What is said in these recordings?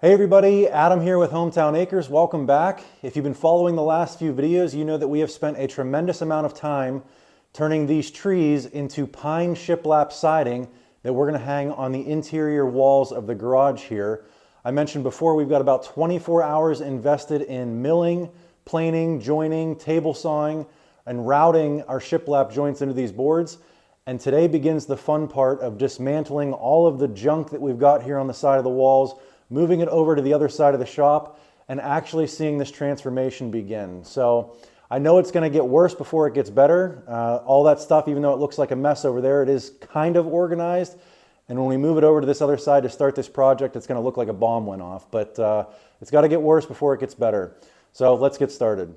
Hey everybody, Adam here with Hometown Acres. Welcome back. If you've been following the last few videos, you know that we have spent a tremendous amount of time turning these trees into pine shiplap siding that we're going to hang on the interior walls of the garage here. I mentioned before we've got about 24 hours invested in milling, planing, joining, table sawing, and routing our shiplap joints into these boards. And today begins the fun part of dismantling all of the junk that we've got here on the side of the walls, moving it over to the other side of the shop, and actually seeing this transformation begin. So I know it's going to get worse before it gets better. All that stuff, even though it looks like a mess over there, it is kind of organized. And when we move it over to this other side to start this project, it's going to look like a bomb went off. But it's got to get worse before it gets better. So let's get started.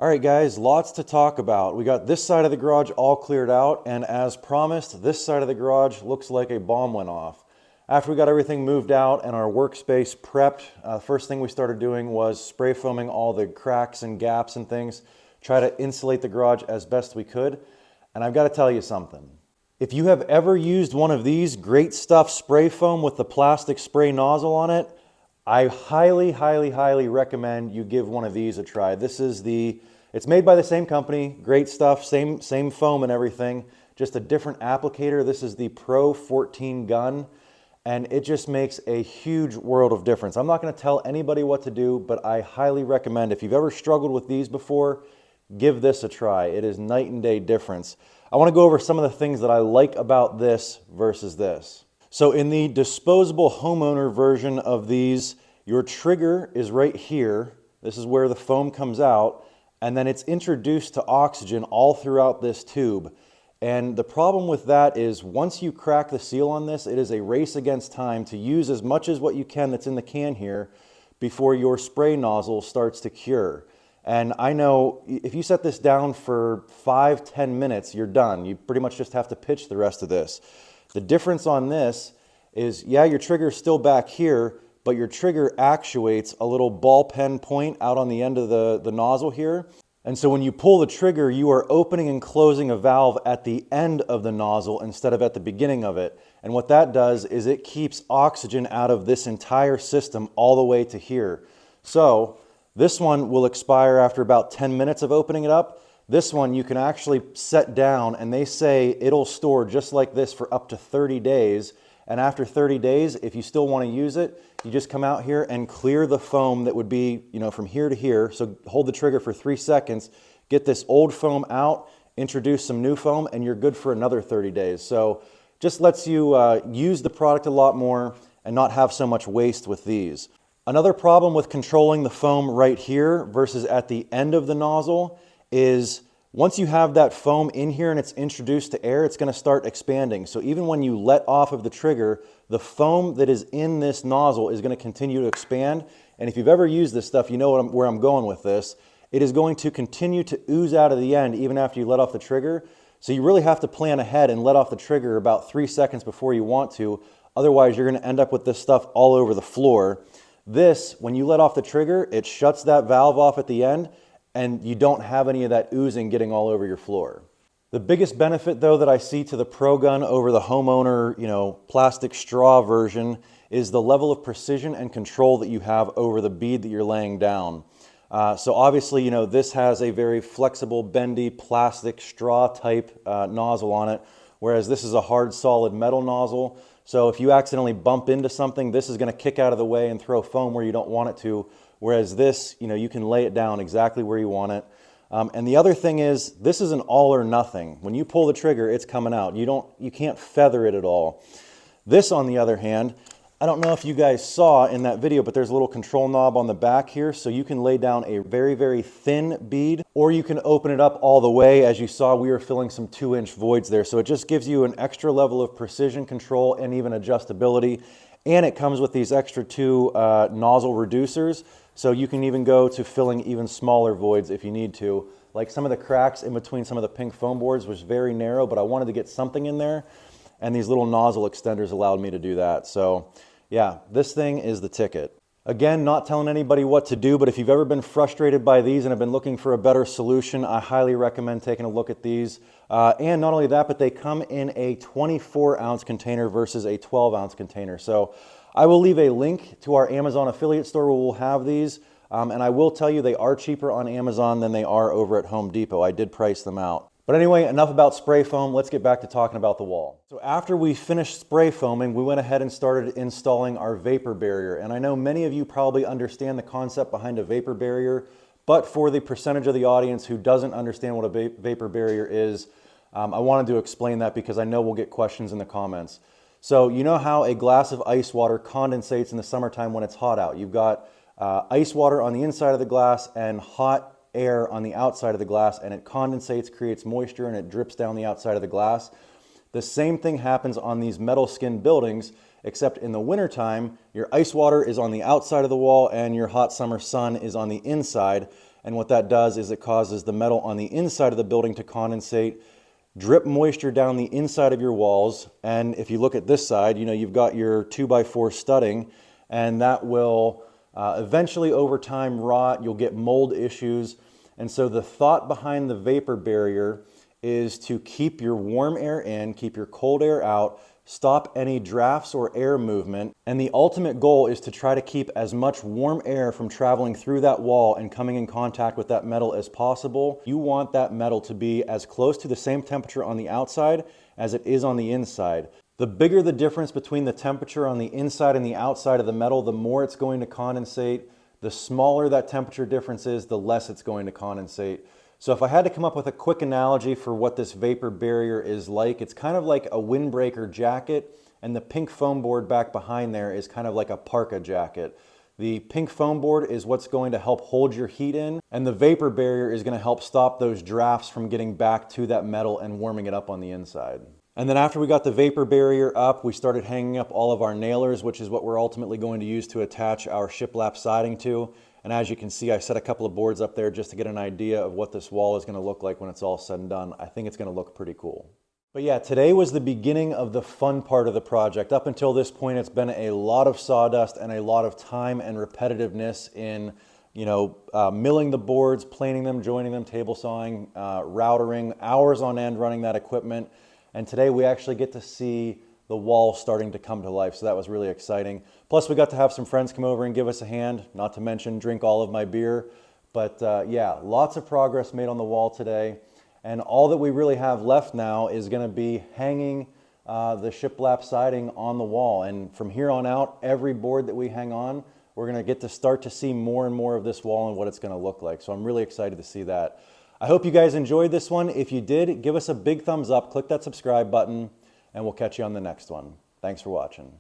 All right, guys, lots to talk about. We got this side of the garage all cleared out, and as promised, this side of the garage looks like a bomb went off. After we got everything moved out and our workspace prepped, first thing we started doing was spray foaming all the cracks and gaps and things, try to insulate the garage as best we could. And I've got to tell you something. If you have ever used one of these Great Stuff spray foam with the plastic spray nozzle on it, I highly, highly, highly recommend you give one of these a try. It's made by the same company, Great Stuff, same foam and everything, just a different applicator. This is the Pro 14 gun, and it just makes a huge world of difference. I'm not gonna tell anybody what to do, but I highly recommend, if you've ever struggled with these before, give this a try. It is night and day difference. I wanna go over some of the things that I like about this versus this. So in the disposable homeowner version of these, your trigger is right here. This is where the foam comes out, and then it's introduced to oxygen all throughout this tube. And the problem with that is once you crack the seal on this, it is a race against time to use as much as what you can that's in the can here before your spray nozzle starts to cure. And I know if you set this down for 5-10 minutes, you're done. You pretty much just have to pitch the rest of this. The difference on this is, yeah, your trigger is still back here, but your trigger actuates a little ball pen point out on the end of the nozzle here. And so when you pull the trigger, you are opening and closing a valve at the end of the nozzle instead of at the beginning of it. And what that does is it keeps oxygen out of this entire system all the way to here. So this one will expire after about 10 minutes of opening it up. This one you can actually set down, and they say it'll store just like this for up to 30 days. And after 30 days, if you still want to use it, you just come out here and clear the foam that would be, from here to here. So hold the trigger for 3 seconds, get this old foam out, introduce some new foam, and you're good for another 30 days. So just lets you use the product a lot more and not have so much waste with these. Another problem with controlling the foam right here versus at the end of the nozzle is once you have that foam in here and it's introduced to air, it's going to start expanding. So even when you let off of the trigger, the foam that is in this nozzle is going to continue to expand. And if you've ever used this stuff, you know where I'm going with this. It is going to continue to ooze out of the end even after you let off the trigger. So you really have to plan ahead and let off the trigger about 3 seconds before you want to. Otherwise, you're going to end up with this stuff all over the floor. This, when you let off the trigger, it shuts that valve off at the end, and you don't have any of that oozing getting all over your floor. The biggest benefit, though, that I see to the Pro Gun over the homeowner, plastic straw version is the level of precision and control that you have over the bead that you're laying down. So obviously, this has a very flexible, bendy, plastic straw type nozzle on it, whereas this is a hard, solid metal nozzle. So if you accidentally bump into something, this is going to kick out of the way and throw foam where you don't want it to. Whereas this, you can lay it down exactly where you want it. And the other thing is, this is an all or nothing. When you pull the trigger, it's coming out. You can't feather it at all. This, on the other hand, I don't know if you guys saw in that video, but there's a little control knob on the back here, so you can lay down a very, very thin bead, or you can open it up all the way. As you saw, we were filling some 2-inch voids there. So it just gives you an extra level of precision control and even adjustability. And it comes with these extra 2 nozzle reducers. So you can even go to filling even smaller voids if you need to. Like some of the cracks in between some of the pink foam boards was very narrow, but I wanted to get something in there. And these little nozzle extenders allowed me to do that. So yeah, this thing is the ticket. Again, not telling anybody what to do, but if you've ever been frustrated by these and have been looking for a better solution, I highly recommend taking a look at these. And not only that, but they come in a 24-ounce container versus a 12-ounce container. So I will leave a link to our Amazon affiliate store where we'll have these. And I will tell you they are cheaper on Amazon than they are over at Home Depot. I did price them out. But anyway, enough about spray foam. Let's get back to talking about the wall. So after we finished spray foaming, we went ahead and started installing our vapor barrier. And I know many of you probably understand the concept behind a vapor barrier, but for the percentage of the audience who doesn't understand what a vapor barrier is, I wanted to explain that because I know we'll get questions in the comments. So you know how a glass of ice water condensates in the summertime when it's hot out. You've got ice water on the inside of the glass and hot air on the outside of the glass, and it condensates, creates moisture, and it drips down the outside of the glass. The same thing happens on these metal skin buildings, except in the wintertime, your ice water is on the outside of the wall and your hot summer sun is on the inside. And what that does is it causes the metal on the inside of the building to condensate, drip moisture down the inside of your walls. And if you look at this side, you know, you've got your 2x4 studding, and that will eventually over time rot. You'll get mold issues. And so the thought behind the vapor barrier is to keep your warm air in, keep your cold air out, stop any drafts or air movement. And the ultimate goal is to try to keep as much warm air from traveling through that wall and coming in contact with that metal as possible. You want that metal to be as close to the same temperature on the outside as it is on the inside. The bigger the difference between the temperature on the inside and the outside of the metal, the more it's going to condensate. The smaller that temperature difference is, the less it's going to condensate. So if I had to come up with a quick analogy for what this vapor barrier is like, it's kind of like a windbreaker jacket, and the pink foam board back behind there is kind of like a parka jacket. The pink foam board is what's going to help hold your heat in, and the vapor barrier is going to help stop those drafts from getting back to that metal and warming it up on the inside. And then after we got the vapor barrier up, we started hanging up all of our nailers, which is what we're ultimately going to use to attach our shiplap siding to. And as you can see, I set a couple of boards up there just to get an idea of what this wall is going to look like when it's all said and done. I think it's going to look pretty cool. But yeah, today was the beginning of the fun part of the project. Up until this point, it's been a lot of sawdust and a lot of time and repetitiveness in, you know, milling the boards, planing them, joining them, table sawing, routering, hours on end running that equipment. And today we actually get to see the wall starting to come to life. So that was really exciting. Plus we got to have some friends come over and give us a hand, not to mention drink all of my beer. But yeah, lots of progress made on the wall today. And all that we really have left now is going to be hanging the shiplap siding on the wall. And from here on out, every board that we hang on, we're going to get to start to see more and more of this wall and what it's going to look like. So I'm really excited to see that. I hope you guys enjoyed this one. If you did, give us a big thumbs up, click that subscribe button, and we'll catch you on the next one. Thanks for watching.